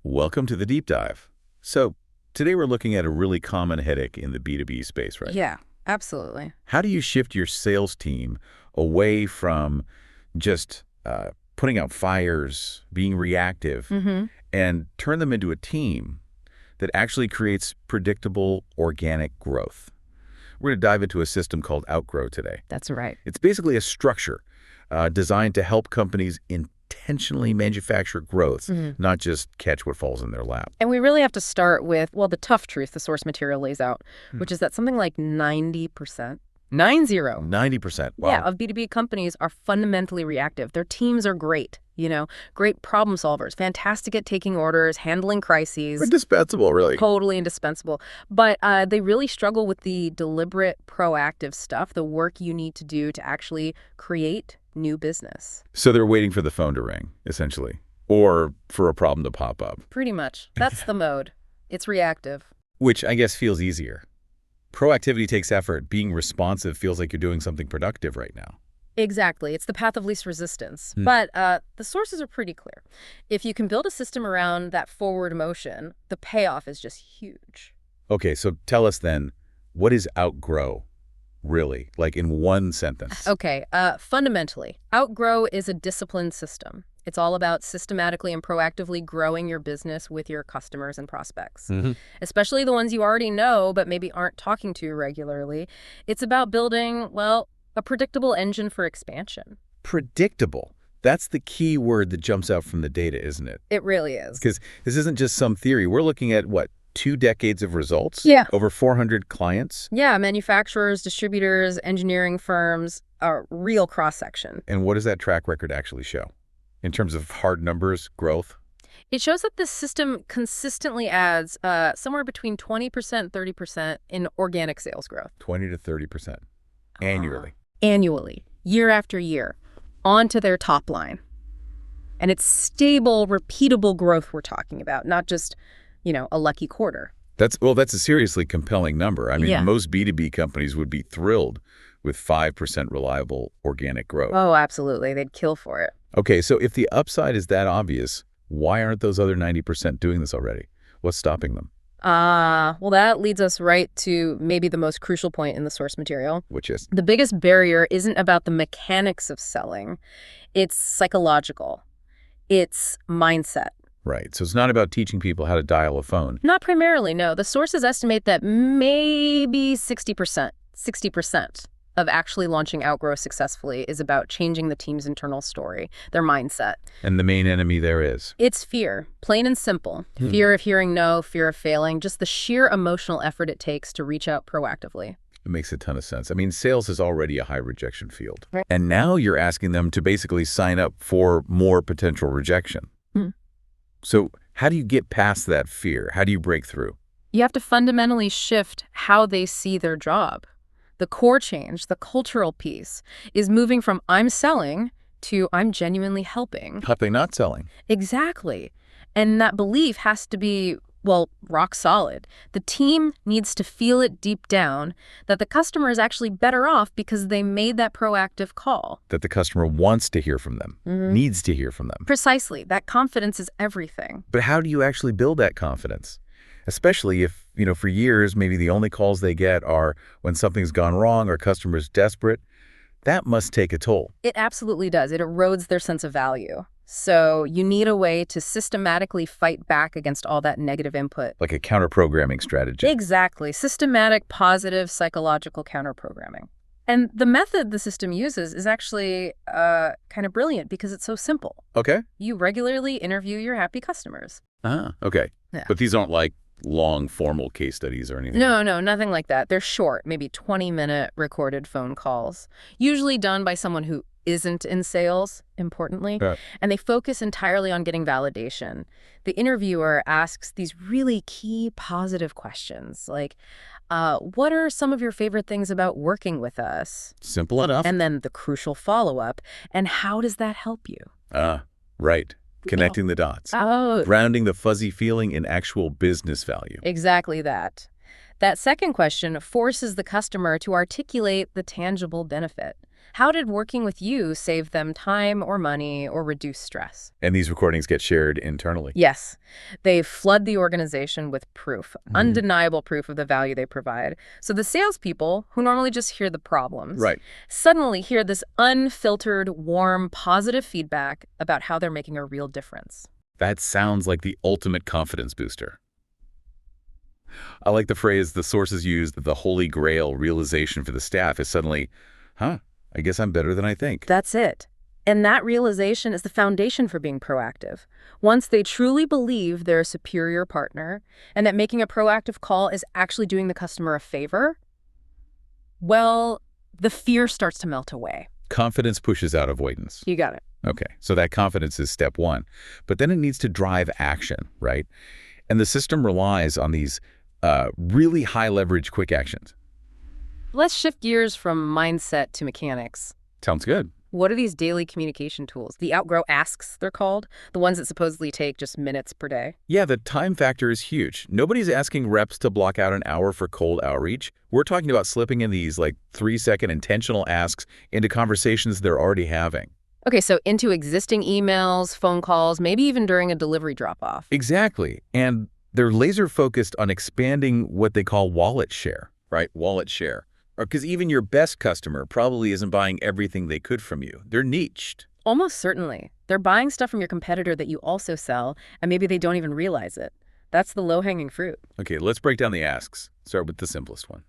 Welcome to the deep dive. So, today we're looking at a really common headache in the B2B space, right? Yeah, absolutely. How do you shift your sales team away from just putting out fires, being reactive, and turn them into a team that actually creates predictable organic growth? We're going to dive into a system called Outgrow today. That's right. It's basically a structure designed to help companies intentionally manufacture growth, not just catch what falls in their lap. And we really have to start with, well, the tough truth the source material lays out, which is that something like 90%, 90, 90%. Wow. yeah, of B2B companies are fundamentally reactive. Their teams are great, great problem solvers, fantastic at taking orders, handling crises. Indispensable, really. Totally indispensable. But they really struggle with the deliberate, proactive stuff, the work you need to do to actually create new business. So they're waiting for the phone to ring, essentially, or for a problem to pop up. Pretty much. That's the mode. It's reactive. Which I guess feels easier. Proactivity takes effort. Being responsive feels like you're doing something productive right now. Exactly. It's the path of least resistance. But the sources are pretty clear. If you can build a system around that forward motion, the payoff is just huge. Okay, so tell us then, what is Outgrow, really? Like in one sentence. Okay, fundamentally, Outgrow is a disciplined system. It's all about systematically and proactively growing your business with your customers and prospects, especially the ones you already know but maybe aren't talking to regularly. It's about building, well, a predictable engine for expansion. Predictable. That's the key word that jumps out from the data, isn't it? It really is. Because this isn't just some theory. We're looking at, what, 2 decades of results? Yeah. Over 400 clients? Yeah, manufacturers, distributors, engineering firms, a real cross-section. And what does that track record actually show? In terms of hard numbers, growth? It shows that this system consistently adds somewhere between 20% and 30% in organic sales growth. 20 to 30% annually. Annually, year after year, onto their top line. And it's stable, repeatable growth we're talking about, not just, a lucky quarter. That's a seriously compelling number. I mean, most B2B companies would be thrilled with 5% reliable organic growth. Oh, absolutely. They'd kill for it. Okay, so if the upside is that obvious, why aren't those other 90% doing this already? What's stopping them? Well, that leads us right to maybe the most crucial point in the source material. Which is? The biggest barrier isn't about the mechanics of selling. It's psychological. It's mindset. Right, so it's not about teaching people how to dial a phone. Not primarily, no. The sources estimate that maybe 60% of actually launching Outgrow successfully is about changing the team's internal story, their mindset. And the main enemy there is? It's fear, plain and simple. Fear of hearing no, fear of failing, just the sheer emotional effort it takes to reach out proactively. It makes a ton of sense. I mean, sales is already a high rejection field. Right. And now you're asking them to basically sign up for more potential rejection. So how do you get past that fear? How do you break through? You have to fundamentally shift how they see their job. The core change, the cultural piece, is moving from I'm selling to I'm genuinely helping. Helping, not selling. Exactly. And that belief has to be, well, rock solid. The team needs to feel it deep down that the customer is actually better off because they made that proactive call. That the customer wants to hear from them, needs to hear from them. Precisely. That confidence is everything. But how do you actually build that confidence? Especially if, for years, maybe the only calls they get are when something's gone wrong or customers desperate. That must take a toll. It absolutely does. It erodes their sense of value. So you need a way to systematically fight back against all that negative input. Like a counter-programming strategy. Exactly. Systematic, positive, psychological counter-programming. And the method the system uses is actually kind of brilliant because it's so simple. Okay. You regularly interview your happy customers. Ah, okay. Yeah. But these aren't like long formal case studies or anything? No, nothing like that. They're short, maybe 20-minute recorded phone calls, usually done by someone who isn't in sales, importantly, and they focus entirely on getting validation. The interviewer asks these really key positive questions, like, what are some of your favorite things about working with us? Simple enough. And then the crucial follow-up, and how does that help you? Right. Connecting the dots. Oh. Grounding the fuzzy feeling in actual business value. Exactly that. That second question forces the customer to articulate the tangible benefit. How did working with you save them time or money or reduce stress? And these recordings get shared internally. Yes, they flood the organization with proof, undeniable proof of the value they provide. So the salespeople, who normally just hear the problems, Right. suddenly hear this unfiltered, warm, positive feedback about how they're making a real difference. That sounds like the ultimate confidence booster. I like the phrase the sources use that the holy grail realization for the staff is suddenly, I guess I'm better than I think. That's it. And that realization is the foundation for being proactive. Once they truly believe they're a superior partner and that making a proactive call is actually doing the customer a favor, well, the fear starts to melt away. Confidence pushes out avoidance. You got it. Okay, so that confidence is step one. But then it needs to drive action, right? And the system relies on these really high leverage quick actions. Let's shift gears from mindset to mechanics. Sounds good. What are these daily communication tools? The Outgrow asks, they're called, the ones that supposedly take just minutes per day. Yeah, the time factor is huge. Nobody's asking reps to block out an hour for cold outreach. We're talking about slipping in these 3-second intentional asks into conversations they're already having. Okay, so into existing emails, phone calls, maybe even during a delivery drop-off. Exactly. And they're laser focused on expanding what they call wallet share, right? Wallet share. Because even your best customer probably isn't buying everything they could from you. They're niched. Almost certainly. They're buying stuff from your competitor that you also sell, and maybe they don't even realize it. That's the low-hanging fruit. Okay, let's break down the asks. Start with the simplest one.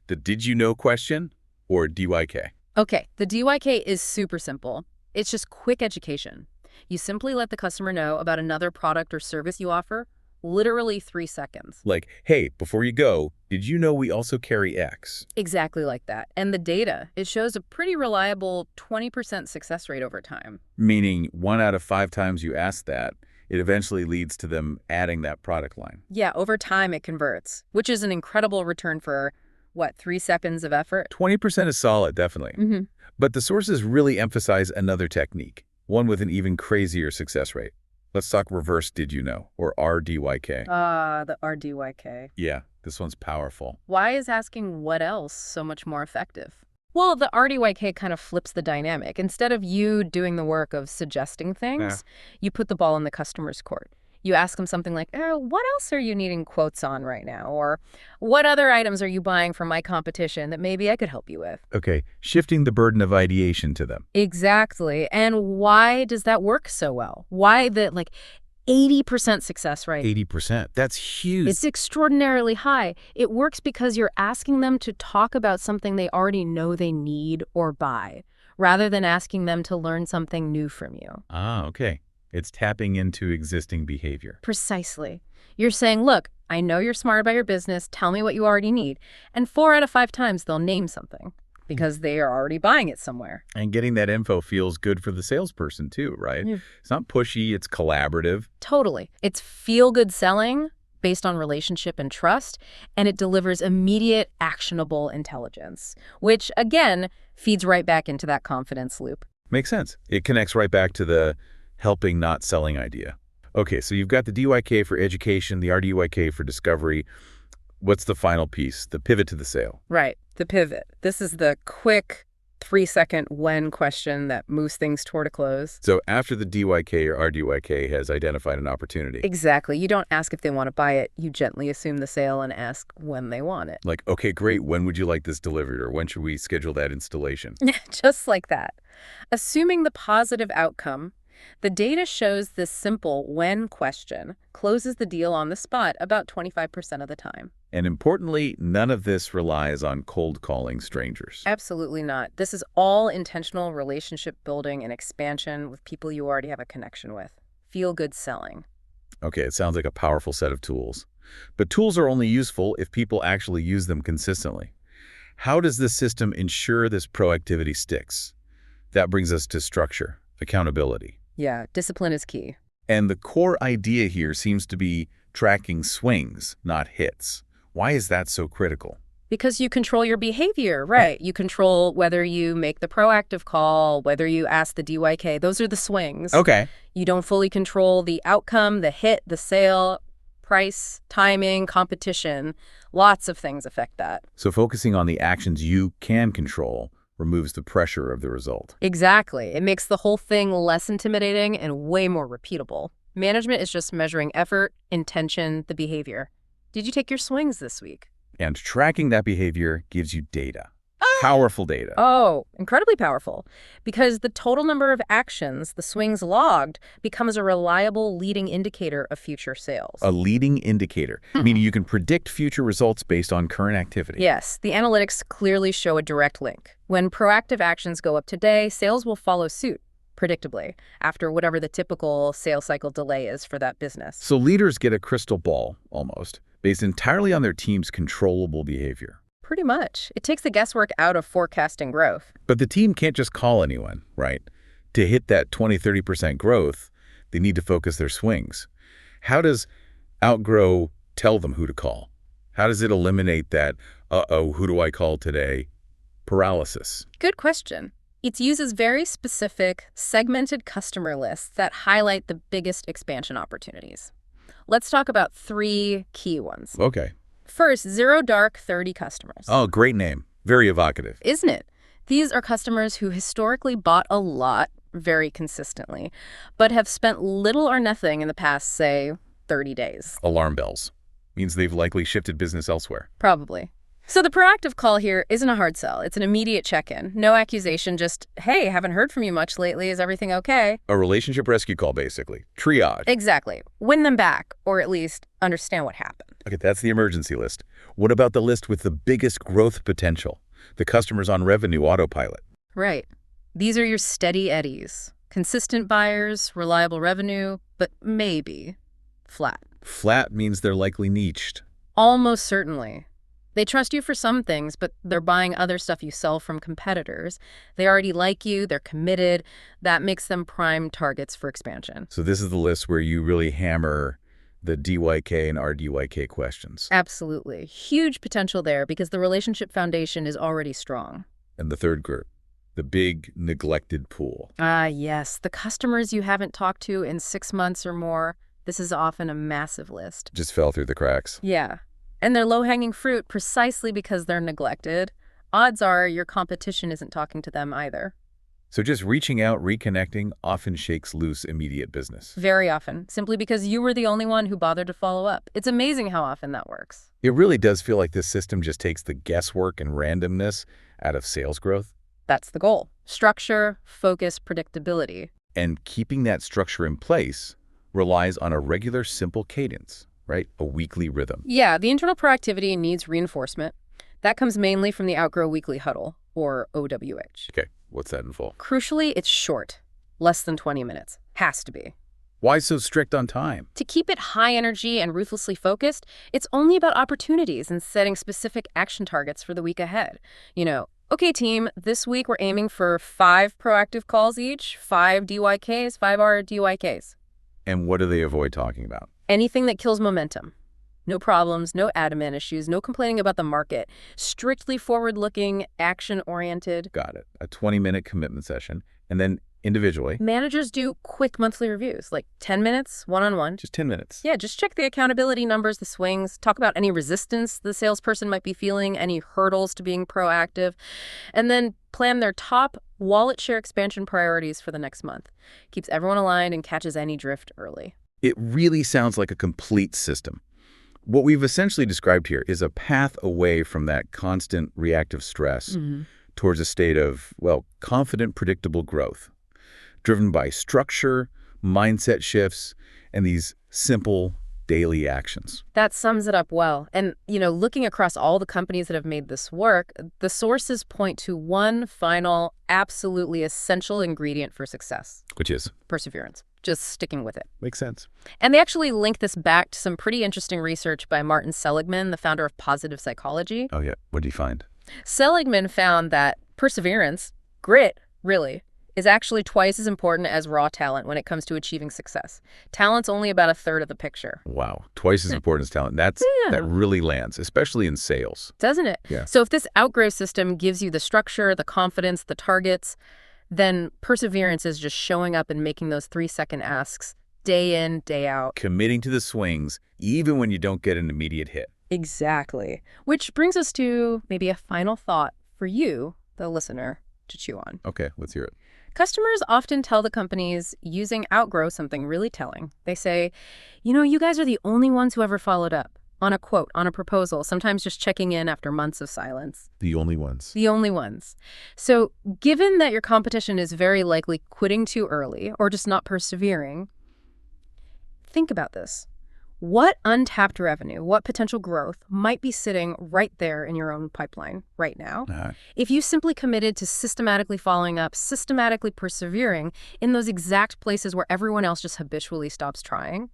The did you know question or DYK? Okay, the DYK is super simple. It's just quick education. You simply let the customer know about another product or service you offer, literally 3 seconds. Like, hey, before you go, did you know we also carry X? Exactly like that. And the data, it shows a pretty reliable 20% success rate over time. Meaning 1 out of 5 times you ask that, it eventually leads to them adding that product line. Yeah, over time it converts, which is an incredible return for, 3 seconds of effort? 20% is solid, definitely. But the sources really emphasize another technique, one with an even crazier success rate. Let's talk reverse did you know, or rDYK. The rDYK. Yeah, this one's powerful. Why is asking what else so much more effective? Well, the rDYK kind of flips the dynamic. Instead of you doing the work of suggesting things, you put the ball in the customer's court. You ask them something like, what else are you needing quotes on right now? Or what other items are you buying from my competition that maybe I could help you with? Okay, shifting the burden of ideation to them. Exactly. And why does that work so well? Why the 80% success rate? 80%. That's huge. It's extraordinarily high. It works because you're asking them to talk about something they already know they need or buy, rather than asking them to learn something new from you. Okay. It's tapping into existing behavior. Precisely. You're saying, look, I know you're smart about your business. Tell me what you already need. And 4 out of 5 times they'll name something because they are already buying it somewhere. And getting that info feels good for the salesperson too, right? Yeah. It's not pushy, it's collaborative. Totally. It's feel-good selling based on relationship and trust, and it delivers immediate, actionable intelligence, which, again, feeds right back into that confidence loop. Makes sense. It connects right back to the helping, not selling idea. Okay, so you've got the DYK for education, the rDYK for discovery. What's the final piece? The pivot to the sale. Right, the pivot. This is the quick 3-second when question that moves things toward a close. So after the DYK or rDYK has identified an opportunity. Exactly. You don't ask if they want to buy it. You gently assume the sale and ask when they want it. Like, okay, great. When would you like this delivered? Or when should we schedule that installation? Just like that. Assuming the positive outcome, the data shows this simple when question closes the deal on the spot about 25% of the time. And importantly, none of this relies on cold calling strangers. Absolutely not. This is all intentional relationship building and expansion with people you already have a connection with. Feel-good selling. Okay, it sounds like a powerful set of tools. But tools are only useful if people actually use them consistently. How does this system ensure this proactivity sticks? That brings us to structure, accountability. Yeah, discipline is key. And the core idea here seems to be tracking swings, not hits. Why is that so critical? Because you control your behavior, right? You control whether you make the proactive call, whether you ask the DYK. Those are the swings. Okay. You don't fully control the outcome, the hit, the sale, price, timing, competition. Lots of things affect that. So focusing on the actions you can control removes the pressure of the result. Exactly. It makes the whole thing less intimidating and way more repeatable. Management is just measuring effort, intention, the behavior. Did you take your swings this week? And tracking that behavior gives you data. Powerful data. Oh, incredibly powerful. Because the total number of actions, the swings logged, becomes a reliable leading indicator of future sales. A leading indicator, meaning you can predict future results based on current activity. Yes, the analytics clearly show a direct link. When proactive actions go up today, sales will follow suit, predictably, after whatever the typical sales cycle delay is for that business. So leaders get a crystal ball, almost, based entirely on their team's controllable behavior. Pretty much. It takes the guesswork out of forecasting growth. But the team can't just call anyone, right? To hit that 20–30% growth, they need to focus their swings. How does Outgrow tell them who to call? How does it eliminate that, who do I call today, paralysis? Good question. It uses very specific, segmented customer lists that highlight the biggest expansion opportunities. Let's talk about 3 key ones. Okay. First, zero dark 30 customers. Oh, great name. Very evocative. Isn't it? These are customers who historically bought a lot very consistently, but have spent little or nothing in the past, say, 30 days. Alarm bells. Means they've likely shifted business elsewhere. Probably. So the proactive call here isn't a hard sell. It's an immediate check-in. No accusation, just, hey, haven't heard from you much lately. Is everything okay? A relationship rescue call, basically. Triage. Exactly. Win them back, or at least understand what happened. Okay, that's the emergency list. What about the list with the biggest growth potential? The customers on revenue autopilot. Right. These are your steady eddies. Consistent buyers, reliable revenue, but maybe flat. Flat means they're likely niched. Almost certainly. They trust you for some things, but they're buying other stuff you sell from competitors. They already like you, they're committed. That makes them prime targets for expansion. So this is the list where you really hammer the DYK and rDYK questions. Absolutely. Huge potential there because the relationship foundation is already strong. And the third group, the big neglected pool. Ah, yes. The customers you haven't talked to in 6 months or more. This is often a massive list. Just fell through the cracks. Yeah. And they're low-hanging fruit precisely because they're neglected. Odds are your competition isn't talking to them either. So just reaching out, reconnecting, often shakes loose immediate business. Very often, simply because you were the only one who bothered to follow up. It's amazing how often that works. It really does feel like this system just takes the guesswork and randomness out of sales growth. That's the goal. Structure, focus, predictability. And keeping that structure in place relies on a regular, simple cadence, right? A weekly rhythm. Yeah, the internal proactivity needs reinforcement. That comes mainly from the Outgrow Weekly Huddle, or OWH. Okay, what's that in full? Crucially, it's short. Less than 20 minutes. Has to be. Why so strict on time? To keep it high energy and ruthlessly focused, it's only about opportunities and setting specific action targets for the week ahead. You know, okay, team, this week we're aiming for 5 proactive calls each, 5 DYKs, 5 rDYKs. And what do they avoid talking about? Anything that kills momentum. No problems, no admin issues, no complaining about the market. Strictly forward-looking, action-oriented. Got it. A 20-minute commitment session. And then individually. Managers do quick monthly reviews, like 10 minutes, one-on-one. Just 10 minutes. Yeah, just check the accountability numbers, the swings, talk about any resistance the salesperson might be feeling, any hurdles to being proactive, and then plan their top wallet share expansion priorities for the next month. Keeps everyone aligned and catches any drift early. It really sounds like a complete system. What we've essentially described here is a path away from that constant reactive stress towards a state of, well, confident, predictable growth, driven by structure, mindset shifts, and these simple daily actions. That sums it up well. And, you know, looking across all the companies that have made this work, the sources point to one final, absolutely essential ingredient for success. Which is? Perseverance. Just sticking with it. Makes sense. And they actually link this back to some pretty interesting research by Martin Seligman, the founder of positive psychology. Oh, yeah. What did he find? Seligman found that perseverance, grit, really, is actually twice as important as raw talent when it comes to achieving success. Talent's only about a third of the picture. Wow. Twice as important as talent. That really lands, especially in sales. Doesn't it? Yeah. So if this Outgrow system gives you the structure, the confidence, the targets, then perseverance is just showing up and making those 3-second asks day in, day out. Committing to the swings, even when you don't get an immediate hit. Exactly. Which brings us to maybe a final thought for you, the listener. to chew on. Okay, let's hear it. Customers often tell the companies using Outgrow something really telling. They say, you guys are the only ones who ever followed up on a quote, on a proposal, sometimes just checking in after months of silence. The only ones. The only ones. So given that your competition is very likely quitting too early or just not persevering, think about this. What untapped revenue, what potential growth might be sitting right there in your own pipeline right now if you simply committed to systematically following up, systematically persevering in those exact places where everyone else just habitually stops trying?